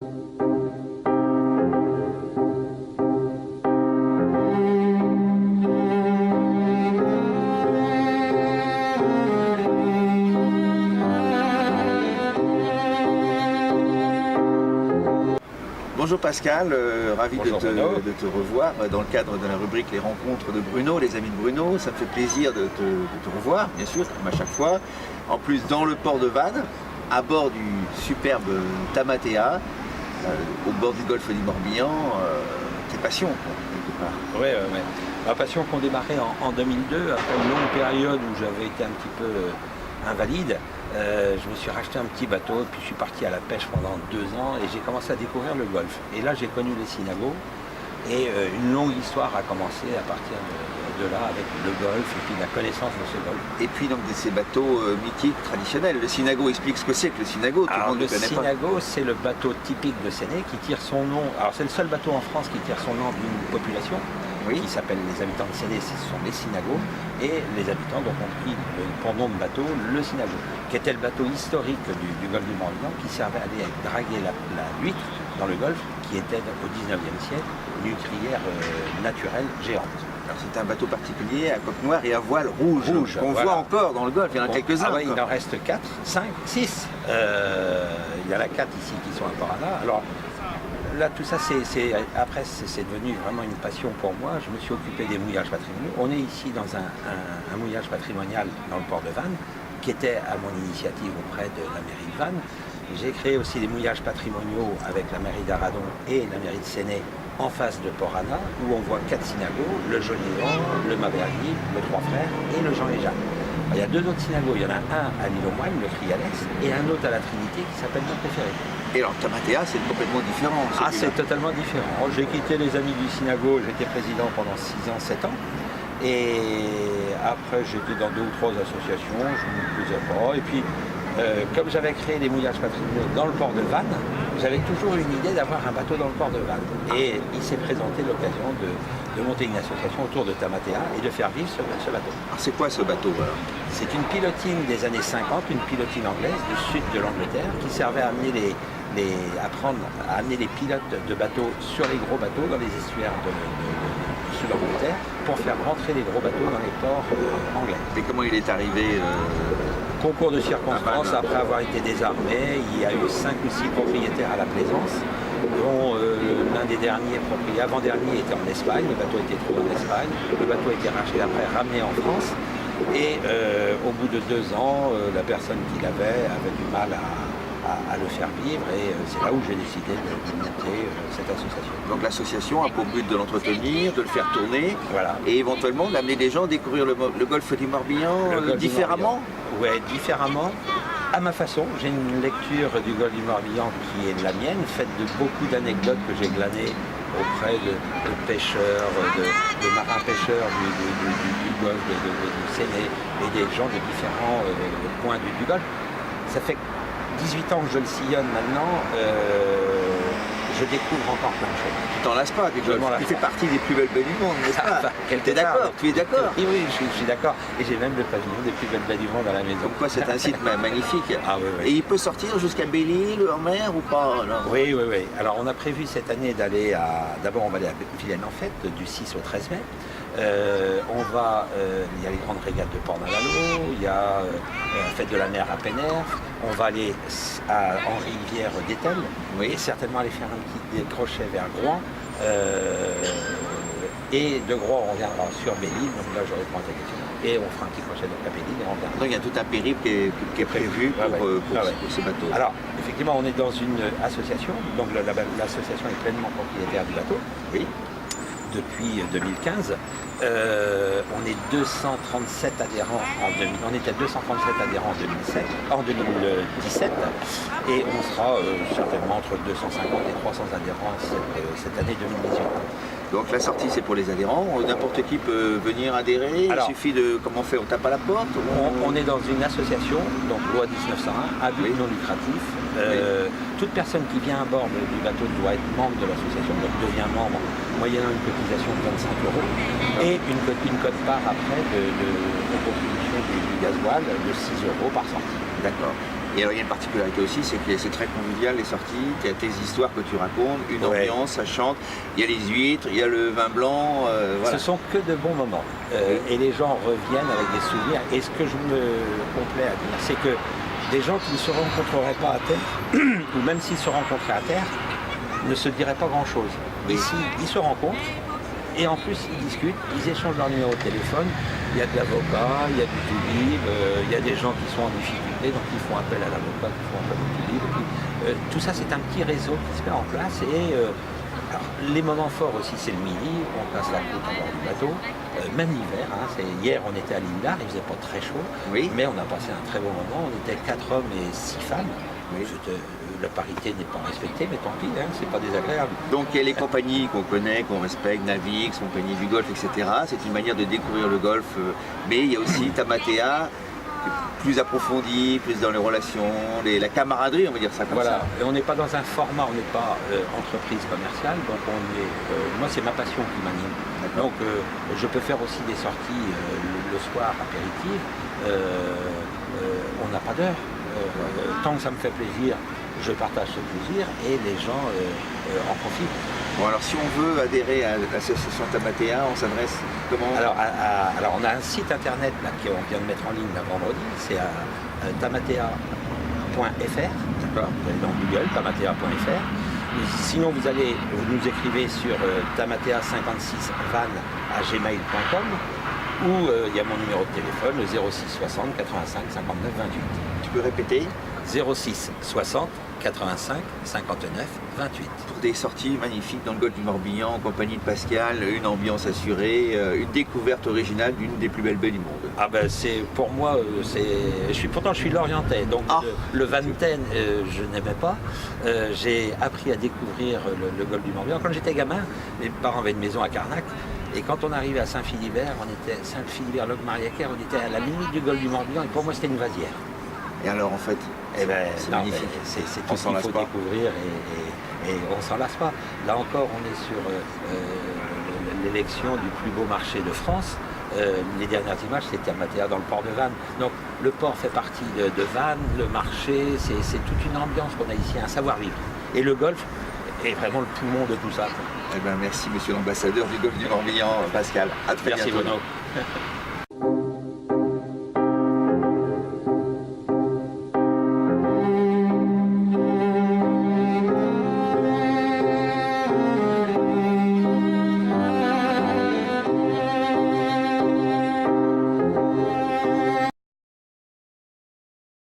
Bonjour Pascal, ravi de te revoir dans le cadre de la rubrique Les rencontres de Bruno, les amis de Bruno. Ça me fait plaisir de te revoir, bien sûr, comme à chaque fois. En plus, dans le port de Vannes, à bord du superbe Tamatea, au bord du golfe du Morbihan, tes passions, quelque part. Ouais. Ma passion qu'on démarrait en 2002, après une longue période où j'avais été un petit peu invalide. Je me suis racheté un petit bateau, puis je suis parti à la pêche pendant 2 ans et j'ai commencé à découvrir le golfe. Et là, j'ai connu les Sinagos et une longue histoire a commencé à partir de là avec le golfe et puis la connaissance de ce golfe. Et puis donc de ces bateaux mythiques traditionnels. Le Sinago, explique ce que c'est que le Sinago, tout le monde ne connaît pas. Le Sinago, c'est le bateau typique de Séné qui tire son nom. Alors c'est le seul bateau en France qui tire son nom d'une population. Oui. Qui s'appelle les habitants de Séné, ce sont les Sinagos, et les habitants donc ont pris pour nom de bateau le Sinago, qui était le bateau historique du golfe du Morbihan, qui servait à aller draguer l'huître dans le golfe, qui était au 19e siècle une huîtrière naturelle géante. Alors c'est un bateau particulier à coque noire et à voile rouge qu'on voit encore dans le golfe, il y en a quelques-uns. Ah ouais, il en reste 4, 5, 6. Il y en a 4 ici qui sont à Port-Anna. Alors, là, tout ça, après, c'est devenu vraiment une passion pour moi. Je me suis occupé des mouillages patrimoniaux. On est ici dans un mouillage patrimonial dans le port de Vannes, qui était à mon initiative auprès de la mairie de Vannes. J'ai créé aussi des mouillages patrimoniaux avec la mairie d'Aradon et la mairie de Séné en face de Port-Anna, où on voit 4 Sinagos, le Jolion, le Maberly, le Trois Frères et le Jean et Jeanne. Il y a 2 autres Sinagos, il y en a un à l'île aux Moines, le Crialès, et un autre à la Trinité qui s'appelle mon préféré. Et alors Tamatea, c'est complètement différent. C'est totalement différent. J'ai quitté les Amis du Sinago, j'étais président pendant 6 ans, 7 ans. Et après, j'étais dans 2 ou 3 associations, je ne me plaisais pas. Et puis, comme j'avais créé des mouillages patrimoniaux dans le port de Vannes, j'avais toujours une idée d'avoir un bateau dans le port de Vannes. Et il s'est présenté l'occasion de monter une association autour de Tamatea et de faire vivre ce bateau. Alors c'est quoi ce bateau alors? C'est une pilotine des années 50, une pilotine anglaise du sud de l'Angleterre qui servait à amener apprendre à amener les pilotes de bateaux sur les gros bateaux dans les estuaires du sud d'Angleterre pour faire rentrer les gros bateaux dans les ports anglais. Et comment il est arrivé Concours de circonstances, après avoir été désarmé, il y a eu 5 ou 6 propriétaires à la Plaisance, dont l'un des derniers propriétaires, avant-dernier, était en Espagne, le bateau a été trouvé en Espagne, le bateau a été racheté après, ramené en France, et au bout de 2 ans, la personne qui l'avait avait du mal à le faire vivre, et c'est là où j'ai décidé de monter cette association. Donc l'association a pour but de l'entretenir, de le faire tourner, voilà. Et éventuellement d'amener les gens à découvrir le golfe du Morbihan différemment. Oui, différemment, à ma façon. J'ai une lecture du golfe du Morbihan qui est la mienne, faite de beaucoup d'anecdotes que j'ai glanées auprès de pêcheurs, de marins-pêcheurs du golfe, du Séné, et des gens de différents points du golfe. Ça fait 18 ans que je le sillonne maintenant, je découvre encore plein de choses. Tu t'en lasses pas du golfe, tu fais partie des plus belles baies du monde, n'est-ce pas? Tu es d'accord? Tu es d'accord? Oui, je suis d'accord. Et j'ai même le pavillon des plus belles baies du monde à la maison. Donc quoi, c'est un site magnifique. Ah, oui. Et il peut sortir jusqu'à Belle-Île, en mer ou pas alors? Oui. Alors on a prévu cette année d'aller d'abord on va aller à Vilaine en Fête, du 6 au 13 mai. Il y a les grandes régates de Port-Navalo, il y a la fête de la mer à Pénère, on va aller en rivière d'Étel, et certainement aller faire un petit crochet vers Groix, et de Groix on reviendra sur Belle-Île, donc là je réponds à ta question, et on fera un petit crochet donc à Belle-Île et on reviendra. Donc il y a tout un périple qui est prévu pour ce bateau. Alors effectivement on est dans une association, donc l'association est pleinement propriétaire du bateau. Oui. Depuis 2015. On est 237 adhérents on était 237 adhérents en 2017 et on sera certainement entre 250 et 300 adhérents cette année 2018. Donc la sortie c'est pour les adhérents, n'importe qui peut venir adhérer, il suffit de, comment on fait, on tape à la porte? On est dans une association, donc loi 1901, à but non lucratif. Toute personne qui vient à bord du bateau doit être membre de l'association, donc devient membre moyennant une cotisation de 25 € et une cote-part après de contribution du gasoil de 6 € par sortie. D'accord. Et alors il y a une particularité aussi, c'est que c'est très convivial les sorties, il y a tes histoires que tu racontes, une ambiance, ça chante, il y a les huîtres, il y a le vin blanc, voilà. Ce sont que de bons moments et les gens reviennent avec des souvenirs. Et ce que je me complais à dire, c'est que des gens qui ne se rencontreraient pas à terre, ou même s'ils se rencontraient à terre, ne se diraient pas grand-chose. Ici, ils se rencontrent et en plus ils discutent, ils échangent leur numéro de téléphone. Il y a de l'avocat, il y a du Toulib, il y a des gens qui sont en difficulté, donc ils font appel à l'avocat, qui font appel au Toulib. Tout ça, c'est un petit réseau qui se met en place. Et alors, les moments forts aussi, c'est le midi, on passe la route à bord du bateau, même l'hiver. Hein, hier, on était à l'île d'Ar, il faisait pas très chaud, mais on a passé un très bon moment. On était 4 hommes et 6 femmes. La parité n'est pas respectée, mais tant pis, hein, c'est pas désagréable. Donc il y a les compagnies qu'on connaît, qu'on respecte, Navix, compagnie du golf, etc. C'est une manière de découvrir le golf, mais il y a aussi Tamatea, plus approfondie, plus dans les relations, la camaraderie, on va dire ça comme ça. Et on n'est pas dans un format, on n'est pas entreprise commerciale, donc moi c'est ma passion qui m'anime. Donc je peux faire aussi des sorties le soir apéritives, on n'a pas d'heure. Tant que ça me fait plaisir, je partage ce plaisir et les gens en profitent. Bon, alors si on veut adhérer à l'association Tamatea, on s'adresse comment? Alors on a un site internet là, qu'on vient de mettre en ligne là, vendredi, c'est tamatea.fr. D'accord. Vous allez dans Google, tamatea.fr. Sinon vous nous écrivez sur tamatea56van@gmail.com ou il y a mon numéro de téléphone, le 06 60 85 59 28. Tu peux répéter? 06 60 85 59 28. Pour des sorties magnifiques dans le golfe du Morbihan en compagnie de Pascal, une ambiance assurée, une découverte originale d'une des plus belles baies du monde. Ah ben c'est pour moi, pourtant je suis lorientais, donc le Venten je n'aimais pas. J'ai appris à découvrir le golfe du Morbihan. Quand j'étais gamin, mes parents avaient une maison à Carnac. Et quand on arrivait à Saint-Philibert, Saint-Philibert-Locmariaquer, on était à la limite du golfe du Morbihan et pour moi c'était une vasière. Et alors en fait, c'est magnifique. C'est tout ce qu'il faut découvrir et on ne s'en lasse pas. Là encore, on est sur l'élection du plus beau marché de France. Les dernières images, c'était Tamatea dans le port de Vannes. Donc le port fait partie de Vannes, le marché, c'est toute une ambiance qu'on a ici, un savoir-vivre. Et le golf est vraiment le poumon de tout ça. Eh ben, merci monsieur l'ambassadeur du golfe du Morbihan, Pascal. À très bientôt. Merci Bruno.